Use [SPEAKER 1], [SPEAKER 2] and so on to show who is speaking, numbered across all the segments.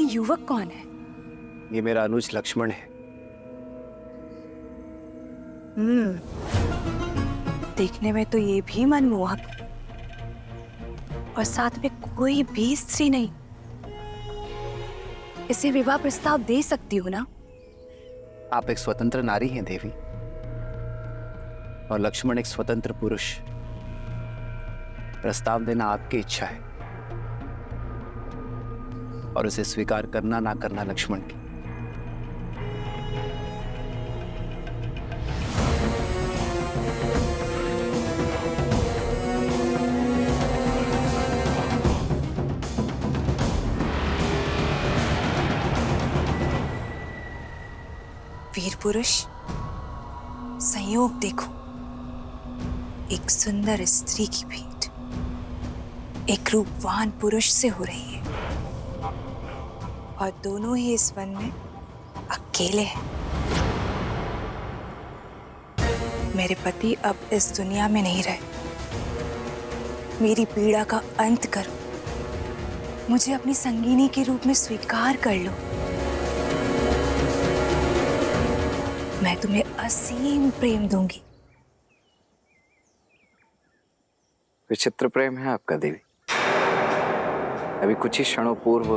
[SPEAKER 1] युवक कौन है?
[SPEAKER 2] ये मेरा अनुज लक्ष्मण है।
[SPEAKER 1] देखने में तो ये भी मनमोहक, और साथ में कोई भी स्त्री नहीं। इसे विवाह प्रस्ताव दे सकती हूँ ना?
[SPEAKER 2] आप एक स्वतंत्र नारी हैं देवी, और लक्ष्मण एक स्वतंत्र पुरुष। प्रस्ताव देना आपकी इच्छा है, और उसे स्वीकार करना ना करना लक्ष्मण की।
[SPEAKER 1] वीर पुरुष, संयोग देखो, एक सुंदर स्त्री की भेंट एक रूपवान पुरुष से हो रही है, और दोनों ही इस वन में अकेले हैं। मेरे पति अब इस दुनिया में नहीं रहे। मेरी पीड़ा का अंत करो, मुझे अपनी संगिनी के रूप में स्वीकार कर लो। मैं तुम्हें असीम प्रेम दूंगी।
[SPEAKER 2] विचित्र प्रेम है आपका देवी। अभी कुछ ही क्षणों पूर्व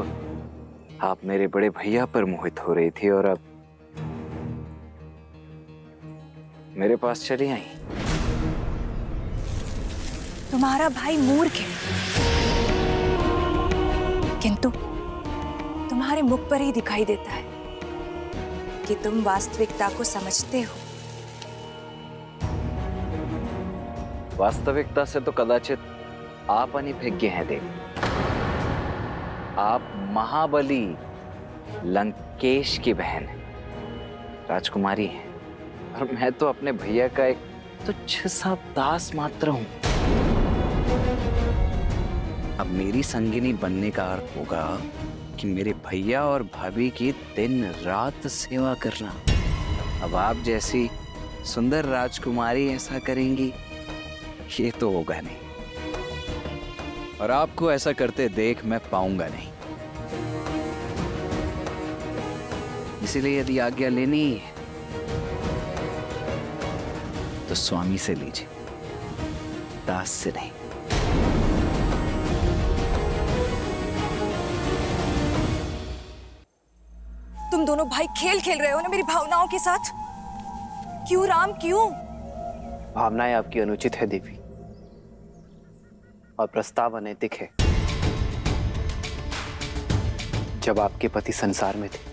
[SPEAKER 2] आप मेरे बड़े भैया पर मोहित हो रही थी, और अब मेरे पास चली आई।
[SPEAKER 1] तुम्हारा भाई मूर्ख है, किंतु तुम्हारे मुख पर ही दिखाई देता है कि तुम वास्तविकता को समझते हो।
[SPEAKER 2] वास्तविकता से तो कदाचित आप अनभिज्ञ हैं देवी। आप महाबली लंकेश की बहन हैं, राजकुमारी हैं, और मैं तो अपने भैया का एक तुच्छ सा दास मात्र हूं। अब मेरी संगिनी बनने का अर्थ होगा कि मेरे भैया और भाभी की दिन रात सेवा करना। अब आप जैसी सुंदर राजकुमारी ऐसा करेंगी, ये तो होगा नहीं, और आपको ऐसा करते देख मैं पाऊंगा नहीं। इसलिए यदि आज्ञा लेनी है तो स्वामी से लीजिए, दास से नहीं।
[SPEAKER 1] तुम दोनों भाई खेल खेल रहे हो ना मेरी भावनाओं के साथ। क्यों राम, क्यों?
[SPEAKER 2] भावनाएं आपकी अनुचित है देवी, और प्रस्ताव अनैतिक है। जब आपके पति संसार में थे,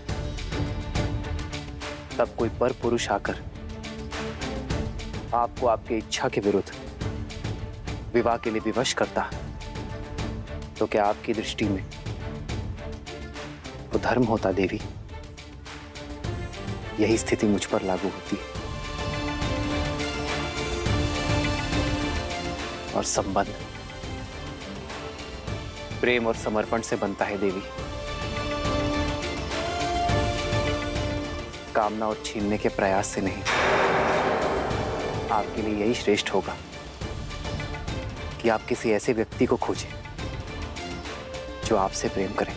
[SPEAKER 2] तब कोई पर पुरुष आकर आपको आपकी इच्छा के विरुद्ध विवाह के लिए विवश करता, तो क्या आपकी दृष्टि में वो धर्म होता देवी? यही स्थिति मुझ पर लागू होती है। और संबंध प्रेम और समर्पण से बनता है देवी, कामना और छीनने के प्रयास से नहीं। आपके लिए यही श्रेष्ठ होगा कि आप किसी ऐसे व्यक्ति को खोजें जो आपसे प्रेम करे।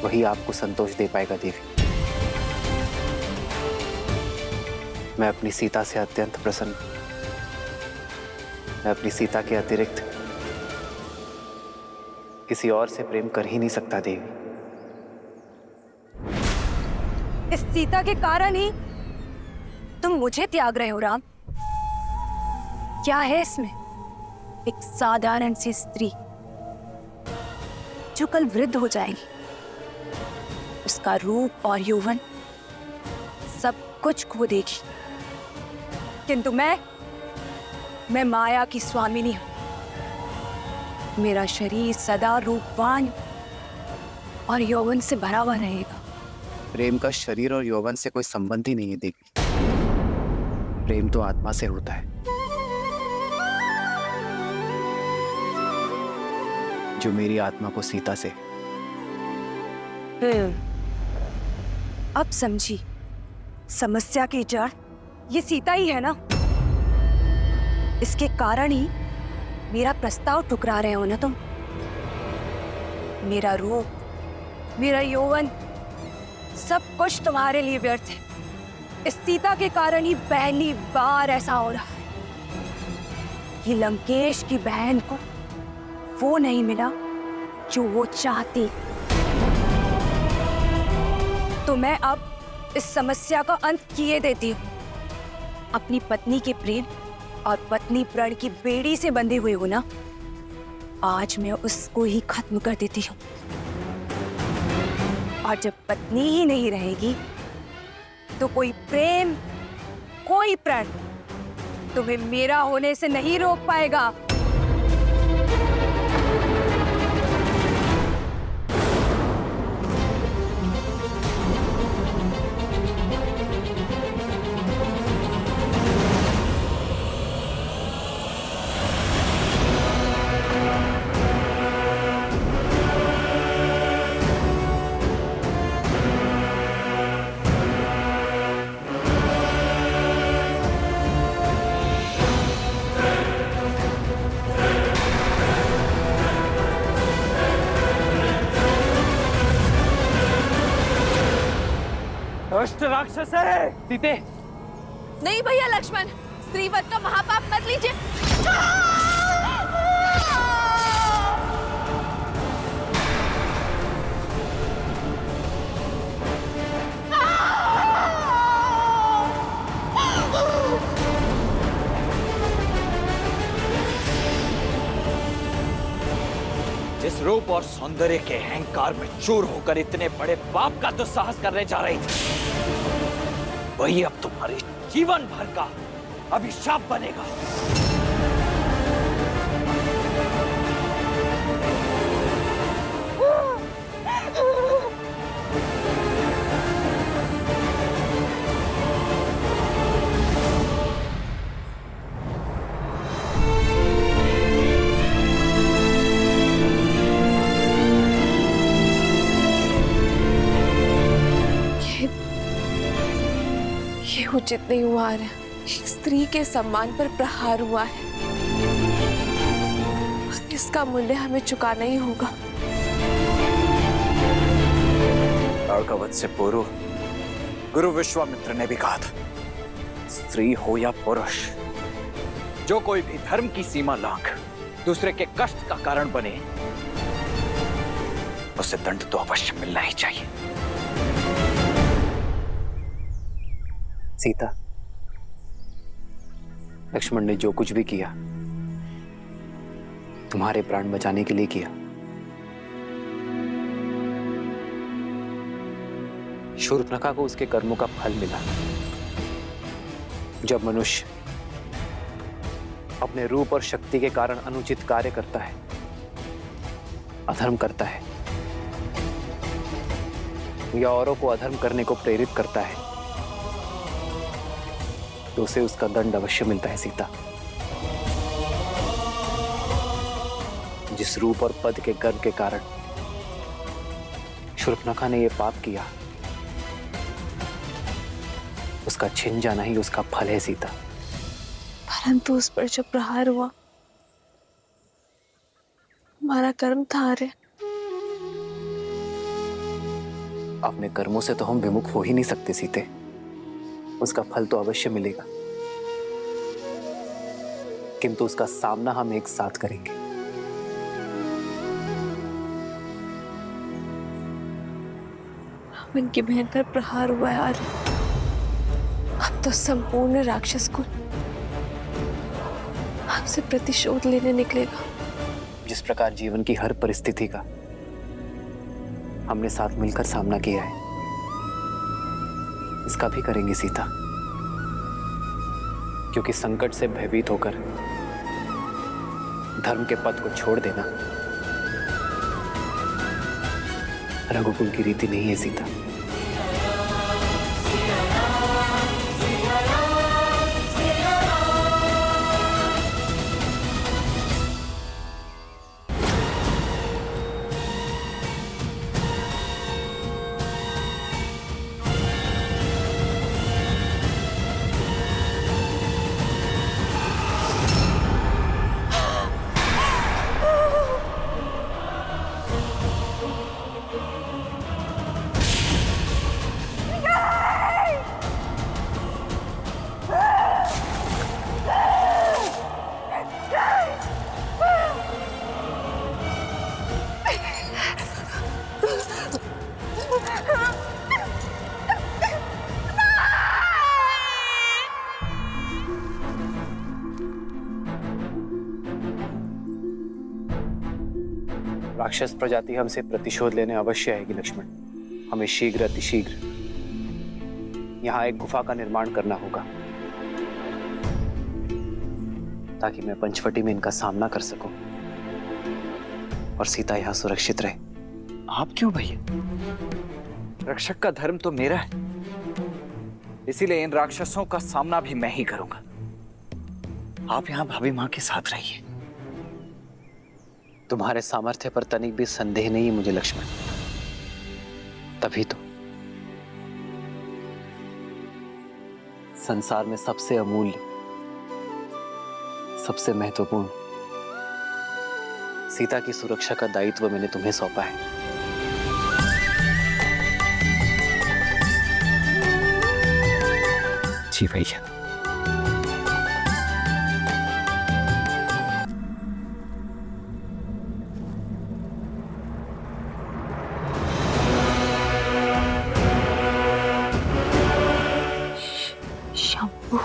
[SPEAKER 2] वही आपको संतोष दे पाएगा देवी। मैं अपनी सीता से अत्यंत प्रसन्न। मैं अपनी सीता के अतिरिक्त किसी और से प्रेम कर ही नहीं सकता देवी।
[SPEAKER 1] इस सीता के कारण ही तुम मुझे त्याग रहे हो राम। क्या है इसमें? एक साधारण सी स्त्री जो कल वृद्ध हो जाएगी। उसका रूप और यौवन सब कुछ खो देगी, किंतु मैं माया की स्वामिनी हूं। मेरा शरीर सदा रूपवान और यौवन से भरा हुआ रहेगा।
[SPEAKER 2] प्रेम का शरीर और यौवन से कोई संबंध ही नहीं है देवी। प्रेम तो आत्मा से होता है, जो मेरी आत्मा को सीता से।
[SPEAKER 1] अब समझी समस्या की जड़ ये सीता ही है ना। इसके कारण ही मेरा प्रस्ताव ठुकरा रहे हो ना तुम। मेरा रूप मेरा यौवन, सब कुछ तुम्हारे लिए व्यर्थ है। इस सीता के कारण ही पहली बार ऐसा हो रहा है कि लंकेश की बहन को वो नहीं मिला जो वो चाहती। तो मैं अब इस समस्या का अंत किए देती हूँ। अपनी पत्नी के प्रेम और पत्नी प्रण की बेड़ी से बंधे हुए हो ना, आज मैं उसको ही खत्म कर देती हूँ। और जब पत्नी ही नहीं रहेगी तो कोई प्रेम, कोई प्रण तुम्हें मेरा होने से नहीं रोक पाएगा।
[SPEAKER 3] दुष्ट राक्षस है सीते।
[SPEAKER 4] नहीं भैया लक्ष्मण, स्त्रीवध का महापाप मत लीजिए।
[SPEAKER 3] जिस रूप और सौंदर्य के अहंकार में चूर होकर इतने बड़े पाप का दुस्साहस करने जा रही थी, वही अब तुम्हारे जीवन भर का अभिशाप बनेगा।
[SPEAKER 4] ये उचित नहीं हुआ है। एक स्त्री के सम्मान पर प्रहार हुआ है। इसका मूल्य हमें चुकाना ही होगा।
[SPEAKER 3] अर्कवध से पूर्व गुरु विश्वामित्र ने भी कहा था, स्त्री हो या पुरुष, जो कोई भी धर्म की सीमा लांघ दूसरे के कष्ट का कारण बने, उसे दंड तो अवश्य मिलना ही चाहिए।
[SPEAKER 2] सीता, लक्ष्मण ने जो कुछ भी किया तुम्हारे प्राण बचाने के लिए किया। शूर्पणखा को उसके कर्मों का फल मिला। जब मनुष्य अपने रूप और शक्ति के कारण अनुचित कार्य करता है, अधर्म करता है या औरों को अधर्म करने को प्रेरित करता है, तो उसे उसका दंड अवश्य मिलता है। सीता, जिस रूप और पद के गर्व के कारण शूर्पणखा ने यह पाप किया, उसका छिन जाना ही उसका फल है। सीता,
[SPEAKER 4] परंतु उस पर जब प्रहार हुआ, हमारा कर्म था रे।
[SPEAKER 2] अपने कर्मों से तो हम विमुख हो ही नहीं सकते सीते। उसका फल तो अवश्य मिलेगा, किंतु उसका सामना हम एक साथ करेंगे।
[SPEAKER 4] रावण की बहन पर प्रहार हुआ है और अब तो संपूर्ण राक्षस कुल हमसे प्रतिशोध लेने निकलेगा।
[SPEAKER 2] जिस प्रकार जीवन की हर परिस्थिति का हमने साथ मिलकर सामना किया है, इसका भी करेंगे सीता। क्योंकि संकट से भयभीत होकर धर्म के पथ को छोड़ देना रघुकुल की रीति नहीं है। सीता,
[SPEAKER 5] राक्षस प्रजाति हमसे प्रतिशोध लेने अवश्य आएगी लक्ष्मण। हमें शीघ्र अतिशीघ्र यहाँ एक गुफा का निर्माण करना होगा ताकि मैं पंचवटी में इनका सामना कर सकूं और सीता यहाँ सुरक्षित रहे।
[SPEAKER 3] आप क्यों भैया? रक्षक का धर्म तो मेरा है, इसीलिए इन राक्षसों का सामना भी मैं ही करूंगा। आप यहाँ भाभी माँ के साथ रहिए।
[SPEAKER 5] तुम्हारे सामर्थ्य पर तनिक भी संदेह नहीं है मुझे लक्ष्मण। तभी तो संसार में सबसे अमूल्य, सबसे महत्वपूर्ण सीता की सुरक्षा का दायित्व मैंने तुम्हें सौंपा है।
[SPEAKER 3] जी भैया।
[SPEAKER 4] शंभू,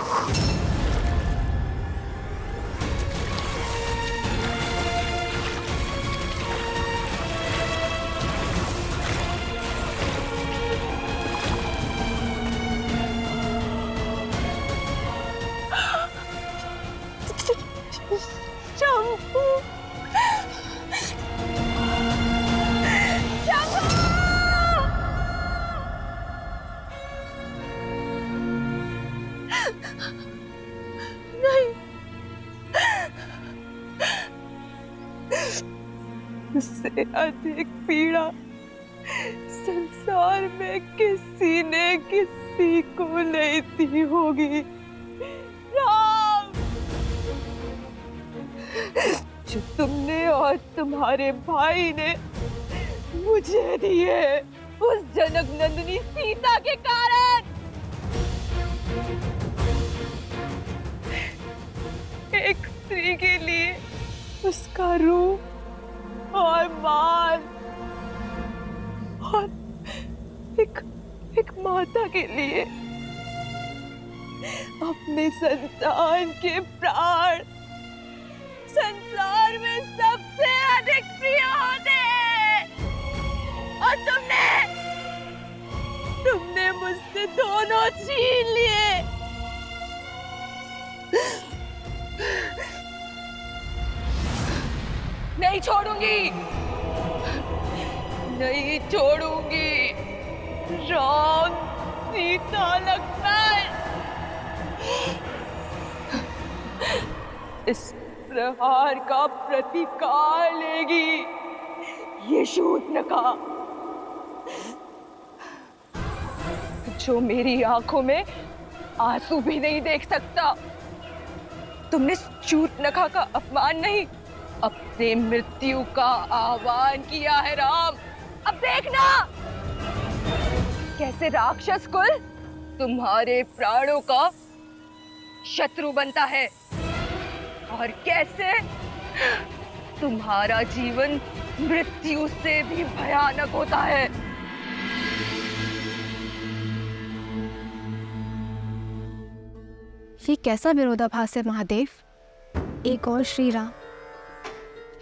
[SPEAKER 4] शंभू, नहीं, इससे अधिक पीड़ा संसार में किसी ने किसी को नहीं दी होगी। राम, जो तुमने और तुम्हारे भाई ने मुझे दिए उस जनक नंदिनी सीता के कारण। एक स्त्री के लिए उसका रूप और मान, और एक माता के लिए अपने संतान के प्राण संसार में सबसे अधिक प्रिय होते हैं। और तुमने मुझसे दोनों छीन लिए। नहीं छोड़ूंगी, नहीं छोड़ूंगी। राम, सीता, लक्ष्मण, इस प्रहार का प्रतिकार लेगी ये शूर्पणखा, जो मेरी आंखों में आंसू भी नहीं देख सकता। तुमने शूर्पणखा का अपमान नहीं, अपने मृत्यु का आह्वान किया है राम। अब देखना कैसे राक्षस कुल तुम्हारे प्राणों का शत्रु बनता है और कैसे तुम्हारा जीवन मृत्यु से भी भयानक होता है।
[SPEAKER 6] ये कैसा विरोधाभास है महादेव? एक और श्री राम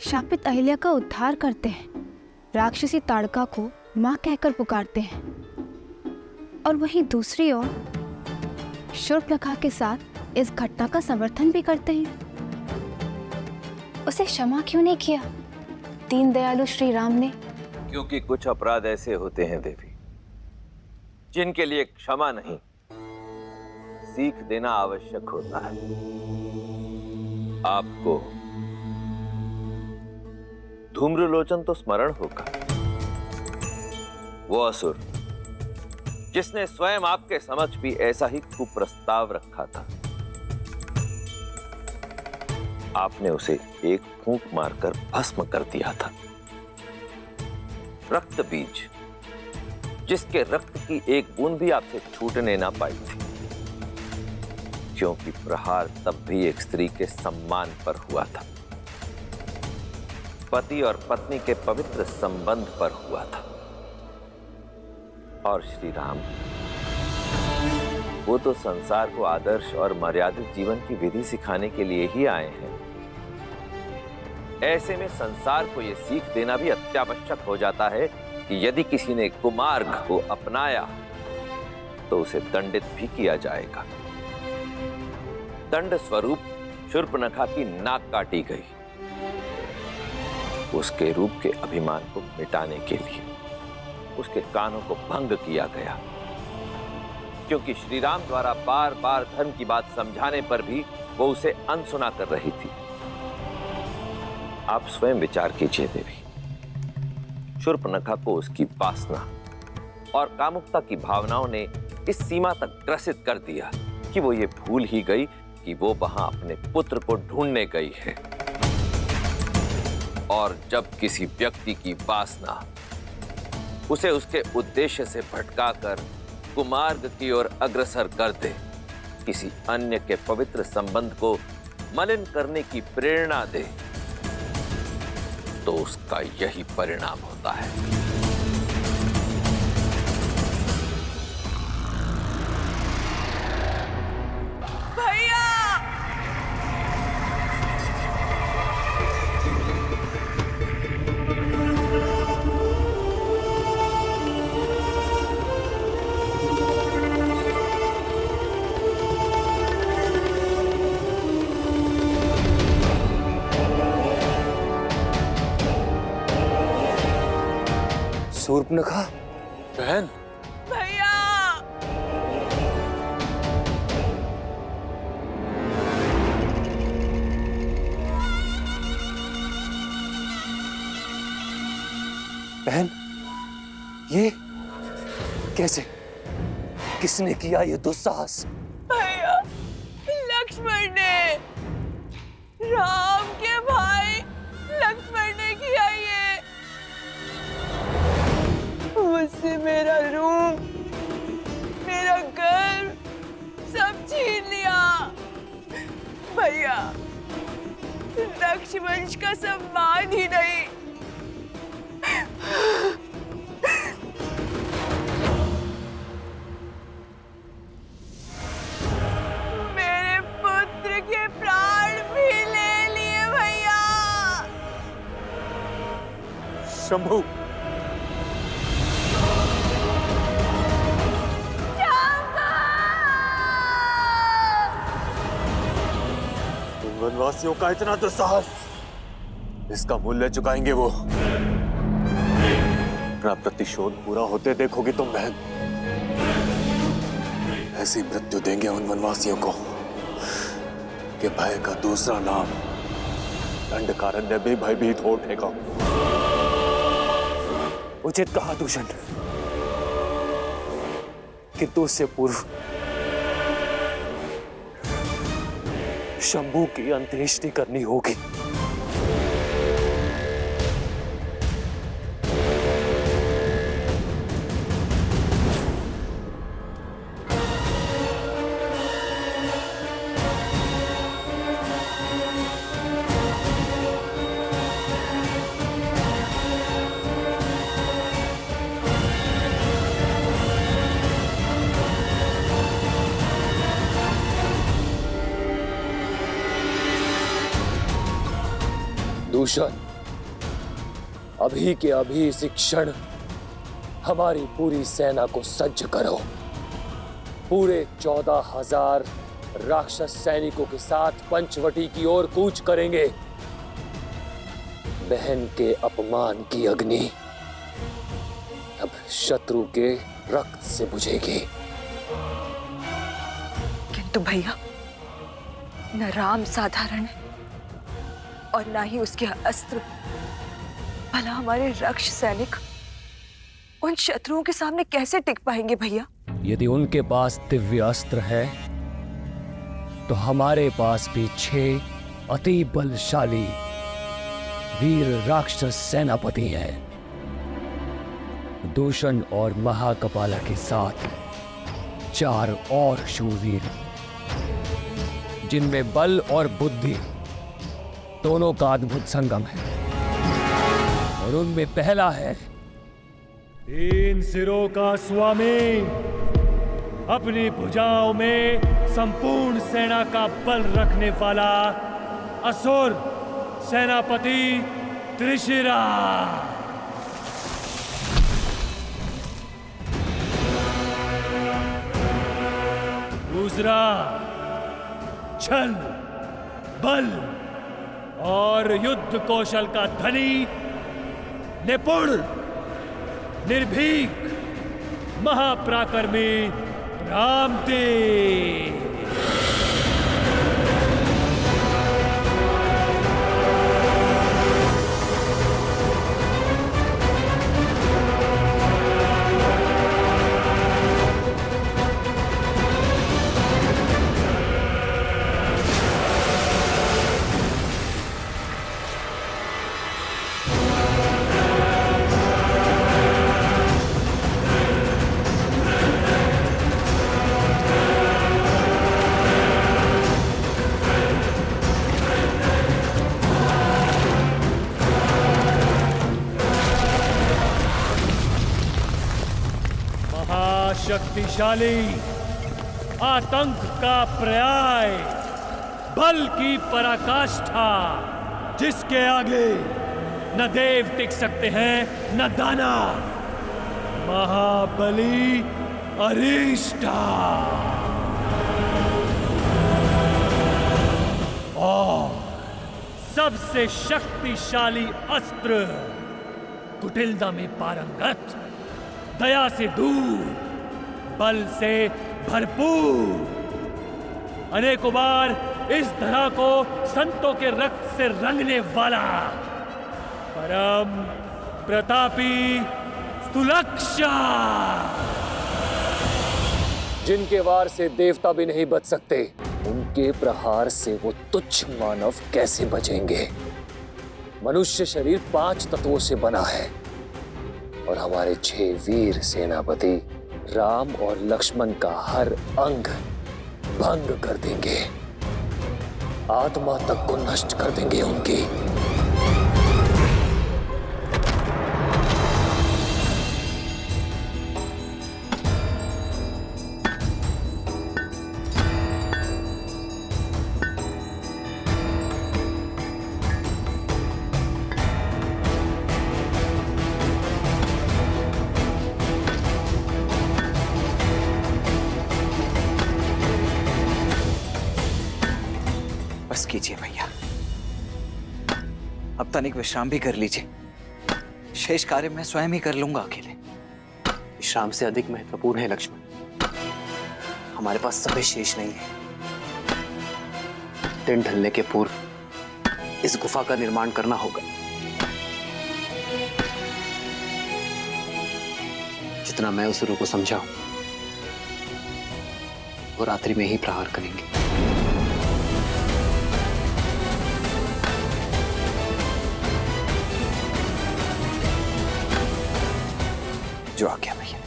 [SPEAKER 6] शापित अहिल्या का उद्धार करते हैं, राक्षसी ताड़का को माँ कहकर पुकारते हैं, और वहीं दूसरी ओर शूर्पणखा के साथ इस घटना का समर्थन भी करते हैं। उसे क्षमा क्यों नहीं किया दीन दयालु श्री राम ने?
[SPEAKER 7] क्योंकि कुछ अपराध ऐसे होते हैं देवी जिनके लिए क्षमा नहीं, सीख देना आवश्यक होता है। आपको धूम्रलोचन तो स्मरण होगा, वो असुर जिसने स्वयं आपके समक्ष भी ऐसा ही कुप्रस्ताव रखा था। आपने उसे एक फूंक मारकर भस्म कर दिया था। रक्त बीज जिसके रक्त की एक बूंद भी आपसे छूटने ना पाई थी, क्योंकि प्रहार तब भी एक स्त्री के सम्मान पर हुआ था, पति और पत्नी के पवित्र संबंध पर हुआ था। और श्री राम वो तो संसार को आदर्श और मर्यादित जीवन की विधि सिखाने के लिए ही आए हैं। ऐसे में संसार को यह सीख देना भी अत्यावश्यक हो जाता है कि यदि किसी ने कुमार्ग को अपनाया तो उसे दंडित भी किया जाएगा। दंड स्वरूप शूर्पणखा की नाक काटी गई, उसके रूप के अभिमान को मिटाने के लिए उसके कानों को भंग किया गया, क्योंकि श्री राम द्वारा बार बार धर्म की बात समझाने पर भी वो उसे अनसुना कर रही थी। आप स्वयं विचार कीजिए देवी, शूर्पणखा को उसकी वासना और कामुकता की भावनाओं ने इस सीमा तक ग्रसित कर दिया कि वो ये भूल ही गई कि वो वहां अपने पुत्र को ढूंढने गई है। और जब किसी व्यक्ति की वासना उसे उसके उद्देश्य से भटकाकर कुमार्ग की ओर अग्रसर कर दे, किसी अन्य के पवित्र संबंध को मलिन करने की प्रेरणा दे, तो उसका यही परिणाम होता है।
[SPEAKER 3] शूर्पणखा बहन,
[SPEAKER 4] भैया
[SPEAKER 3] बहन, ये कैसे? किसने किया ये दुस्साहस?
[SPEAKER 4] भैया, लक्ष्मण ने, राम के भाई लक्ष्मण ने किया ये। मुझसे मेरा रूप, मेरा घर सब छीन लिया। भैया, रक्षवंश का सम्मान ही नहीं, मेरे पुत्र के प्राण भी ले लिए। भैया
[SPEAKER 3] शंभू, वनवासियों का इतना दुस्साहस, इसका मूल्य चुकाएंगे वो। अपना प्रतिशोध पूरा होते देखोगी तुम बहन। ऐसी मृत्यु देंगे उन वनवासियों को कि भय का दूसरा नाम दंडकारण्य भी भयभीत हो उठेगा। उचित कहा दूषण, किंतु उससे पूर्व शंभू की अंत्येष्टि करनी होगी।
[SPEAKER 8] दूषण, अभी के अभी इसी क्षण हमारी पूरी सेना को सज्ज करो। पूरे 14,000 राक्षस सैनिकों के साथ पंचवटी की ओर कूच करेंगे। बहन के अपमान की अग्नि अब शत्रु के रक्त से बुझेगी।
[SPEAKER 1] किंतु भैया, न राम साधारण है और ना ही उसके अस्त्र। भला हमारे रक्ष सैनिक उन शत्रुओं के सामने कैसे टिक पाएंगे भैया?
[SPEAKER 8] यदि उनके पास दिव्य अस्त्र है तो हमारे पास भी 6 अति बलशाली वीर राक्षस सेनापति हैं। दूषण और महाकपाला के साथ 4 और शूरवीर, जिनमें बल और बुद्धि दोनों का अद्भुत संगम है। और उनमें पहला है
[SPEAKER 9] 3 सिरों का स्वामी, अपनी भुजाओं में संपूर्ण सेना का बल रखने वाला असुर सेनापति त्रिशिरा। दूसरा छल, बल और युद्ध कौशल का धनी, निपुण, निर्भीक, महापराक्रमी रामदेव। शक्तिशाली, आतंक का पर्याय, बल की पराकाष्ठा, जिसके आगे न देव टिक सकते हैं न दानव, महाबली अरिष्टा। और सबसे शक्तिशाली अस्त्र, कुटिलता में पारंगत, दया से दूर, बल से भरपूर, अनेकों बार इस धरा को संतों के रक्त से रंगने वाला, परम प्रतापी स्थूलक्षा,
[SPEAKER 8] जिनके वार से देवता भी नहीं बच सकते, उनके प्रहार से वो तुच्छ मानव कैसे बचेंगे? मनुष्य शरीर 5 तत्वों से बना है और हमारे 6 वीर सेनापति राम और लक्ष्मण का हर अंग भंग कर देंगे, आत्मा तक को नष्ट कर देंगे उनकी।
[SPEAKER 3] बस कीजिए भैया, अब तनिक विश्राम भी कर लीजिए। शेष कार्य मैं स्वयं ही कर लूंगा अकेले।
[SPEAKER 5] विश्राम से अधिक महत्वपूर्ण है लक्ष्मण, हमारे पास समय शेष नहीं है। दिन ढलने के पूर्व इस गुफा का निर्माण करना होगा। जितना मैं उस रूप को समझा, वो रात्रि में ही प्रहार करेंगे।
[SPEAKER 3] जो आ गया भैया।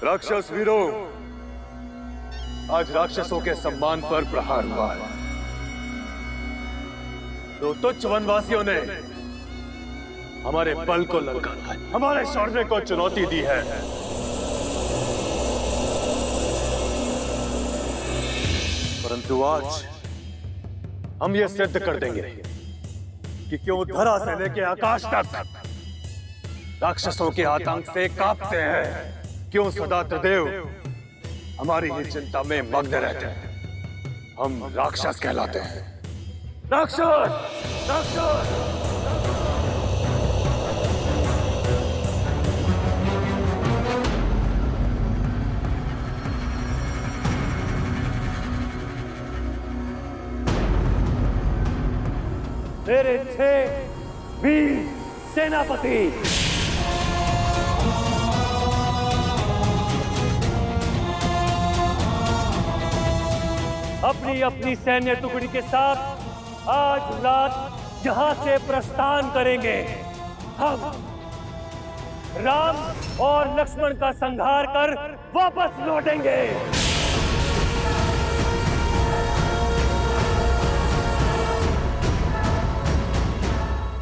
[SPEAKER 8] राक्षस वीरों, आज राक्षसों के सम्मान पर प्रहार हुआ है। दो तुच्छ वनवासियों ने हमारे बल को ललकारा है, हमारे शौर्य को चुनौती दी है। परंतु आज हम ये सिद्ध कर देंगे कि क्यों धरा से लेके आकाश तक राक्षसों के आतंक से कांपते हैं, क्यों सदा त्रिदेव हमारी ही चिंता में मग्न रहते हैं। हम राक्षस कहलाते हैं। राक्षस, राक्षस। मेरे 6 वीर सेनापति,
[SPEAKER 9] अपनी अपनी सैन्य टुकड़ी के साथ आज रात यहां से प्रस्थान करेंगे। हम राम और लक्ष्मण का संहार कर वापस लौटेंगे।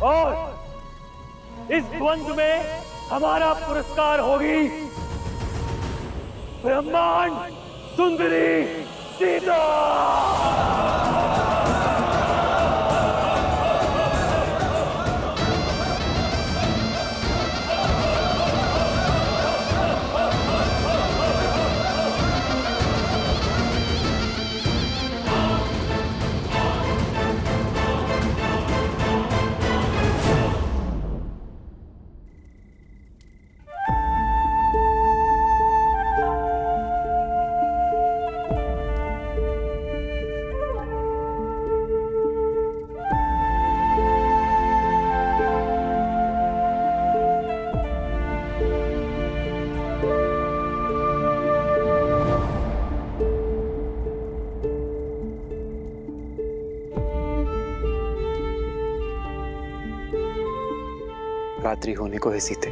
[SPEAKER 9] और इस द्वंद्व में हमारा पुरस्कार होगी ब्रह्मांड सुंदरी सीता।
[SPEAKER 5] रात्रि होने को है सीते।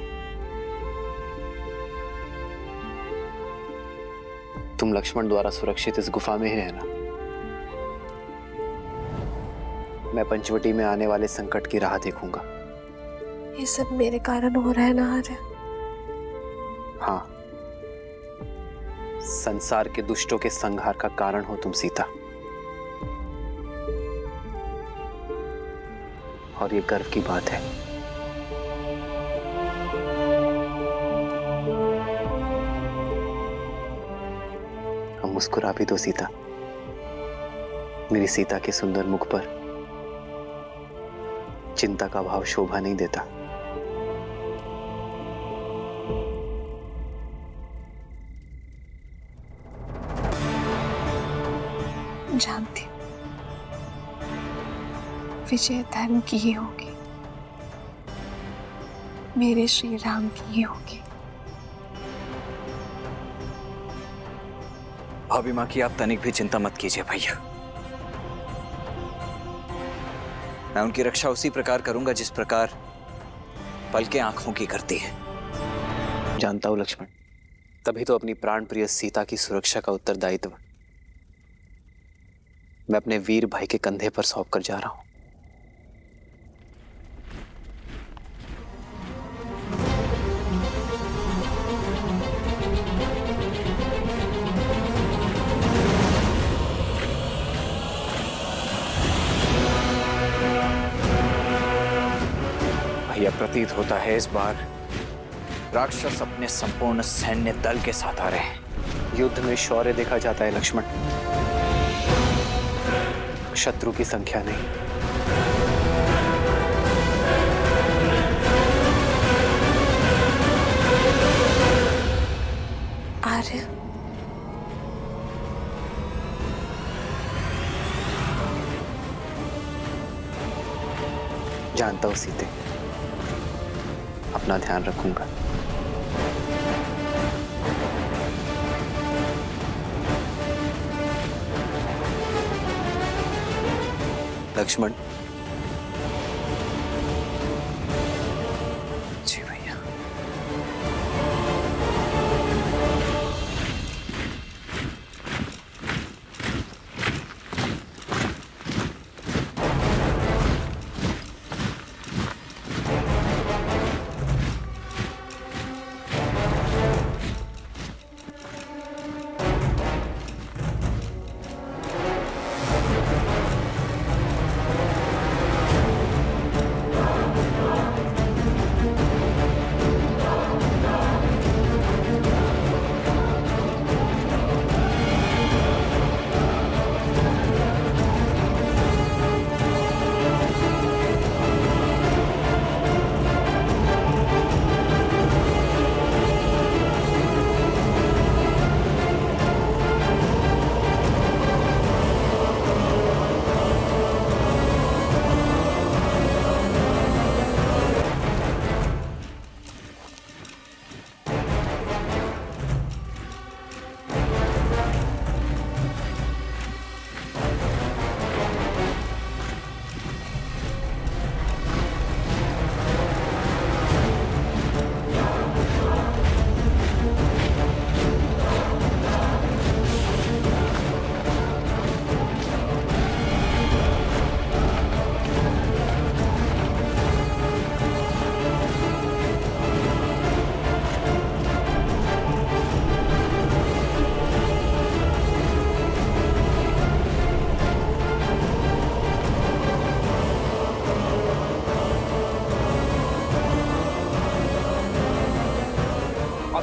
[SPEAKER 5] तुम लक्ष्मण द्वारा सुरक्षित इस गुफा में ही रहना। मैं पंचवटी में आने वाले संकट की राह देखूंगा।
[SPEAKER 6] ये सब मेरे कारण हो रहा है ना आर्य?
[SPEAKER 5] हाँ, संसार के दुष्टों के संहार का कारण हो तुम सीता। और ये गर्व की बात है। हम मुस्कुरा भी दो सीता। मेरी सीता के सुंदर मुख पर चिंता का भाव शोभा नहीं देता।
[SPEAKER 6] जानती हूँ विजय धर्म की ही होगी, मेरे श्री राम की ही होगी।
[SPEAKER 3] भाभी माँ की आप तनिक भी चिंता मत कीजिए भैया। मैं उनकी रक्षा उसी प्रकार करूंगा जिस प्रकार पलकें आंखों की करती है।
[SPEAKER 5] जानता हूं लक्ष्मण, तभी तो अपनी प्राण प्रिय सीता की सुरक्षा का उत्तरदायित्व मैं अपने वीर भाई के कंधे पर सौंप कर जा रहा हूं।
[SPEAKER 3] भैया, प्रतीत होता है इस बार राक्षस अपने संपूर्ण सैन्य दल के साथ आ रहे हैं।
[SPEAKER 5] युद्ध में शौर्य देखा जाता है लक्ष्मण, शत्रु की संख्या नहीं।
[SPEAKER 6] आर्य,
[SPEAKER 5] जानता हूं सीते, अपना ध्यान रखूंगा। लक्ष्मण।
[SPEAKER 3] जी भैया।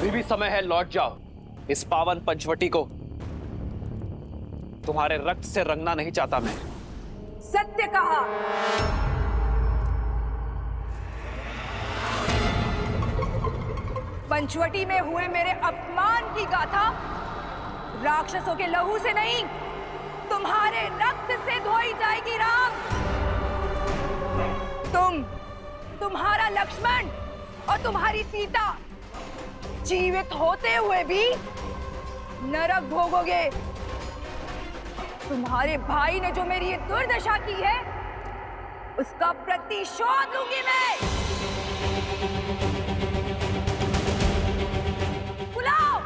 [SPEAKER 5] अभी भी समय है, लौट जाओ। इस पावन पंचवटी को तुम्हारे रक्त से रंगना नहीं चाहता मैं।
[SPEAKER 1] सत्य कहा। पंचवटी में हुए मेरे अपमान की गाथा राक्षसों के लहू से नहीं, तुम्हारे रक्त से धोई जाएगी राम। तुम्हारा लक्ष्मण और तुम्हारी सीता जीवित होते हुए भी नरक भोगोगे। तुम्हारे भाई ने जो मेरी ये दुर्दशा की है, उसका प्रतिशोध लूंगी मैं। बुलाओ,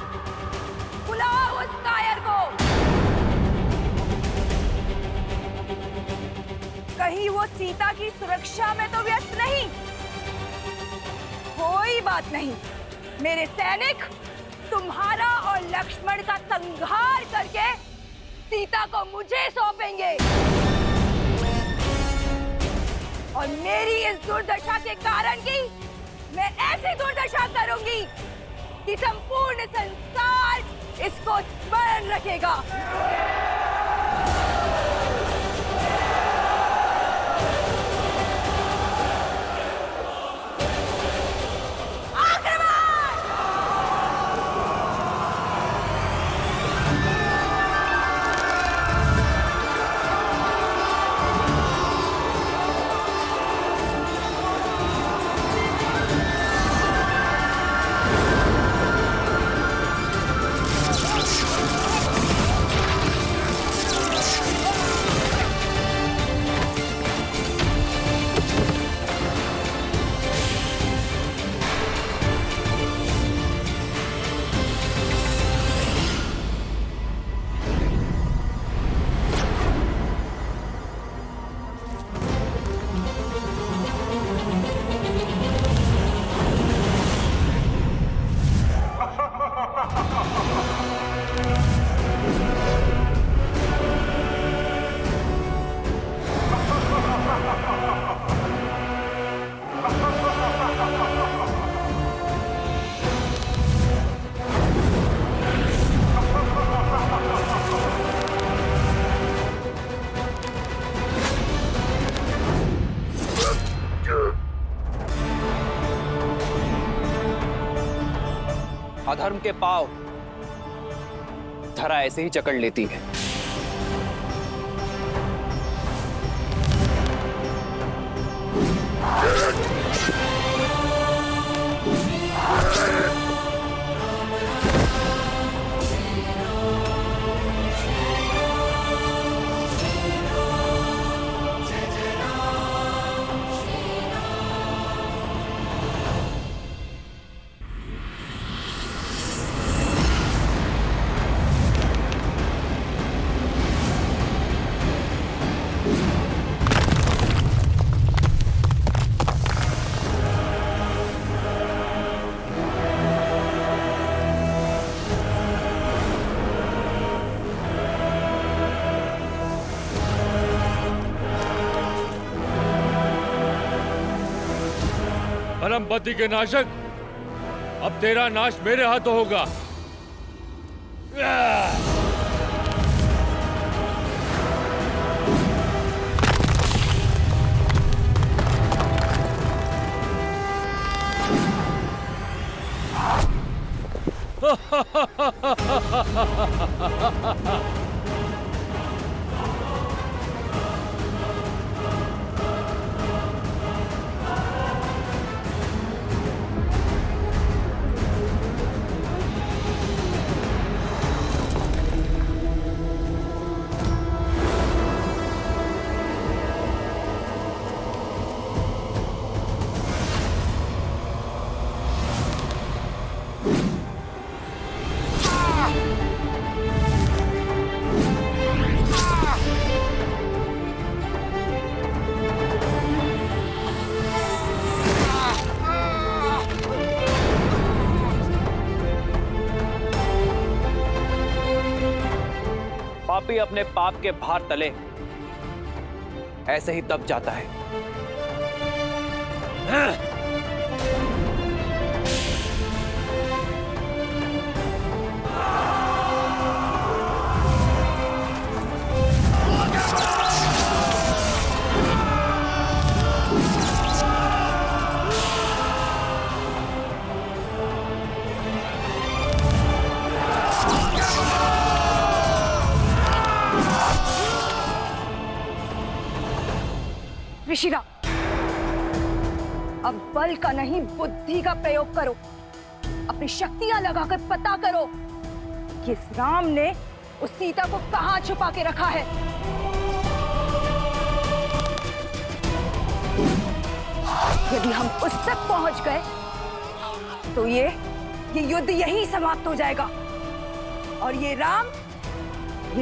[SPEAKER 1] बुलाओ उस कायर को। कहीं वो सीता की सुरक्षा में तो व्यस्त नहीं? कोई बात नहीं, मेरे सैनिक तुम्हारा और लक्ष्मण का संहार करके सीता को मुझे सौंपेंगे। और मेरी इस दुर्दशा के कारण की मैं ऐसी दुर्दशा करूंगी कि संपूर्ण संसार इसको स्मरण रखेगा।
[SPEAKER 5] अधर्म के पांव धरा ऐसे ही जकड़ लेती है।
[SPEAKER 9] परमपति के नाशक, अब तेरा नाश मेरे हाथों होगा।
[SPEAKER 5] पापी अपने पाप के भार तले ऐसे ही दब जाता है।
[SPEAKER 1] विशिरा, अब बल का नहीं बुद्धि का प्रयोग करो। अपनी शक्तियां लगाकर पता करो कि इस राम ने उस सीता को कहां छुपा के रखा है। यदि हम उस तक पहुंच गए तो ये युद्ध यहीं समाप्त हो जाएगा और ये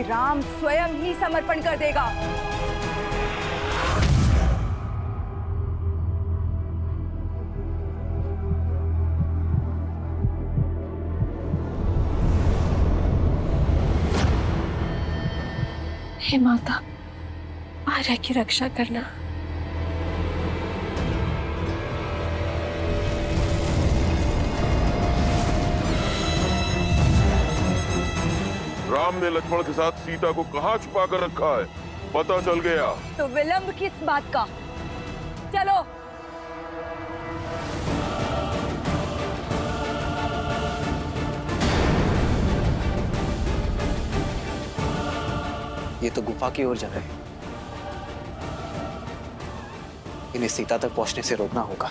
[SPEAKER 1] राम स्वयं ही समर्पण कर देगा।
[SPEAKER 10] हे माता, आर्या की रक्षा करना।
[SPEAKER 11] राम ने लक्ष्मण के साथ सीता को कहाँ छुपा कर रखा है, पता चल गया।
[SPEAKER 1] तो विलंब किस बात का? चलो।
[SPEAKER 5] ये तो गुफा की ओर जा रहे हैं। इन्हें सीता तक पहुंचने से रोकना होगा।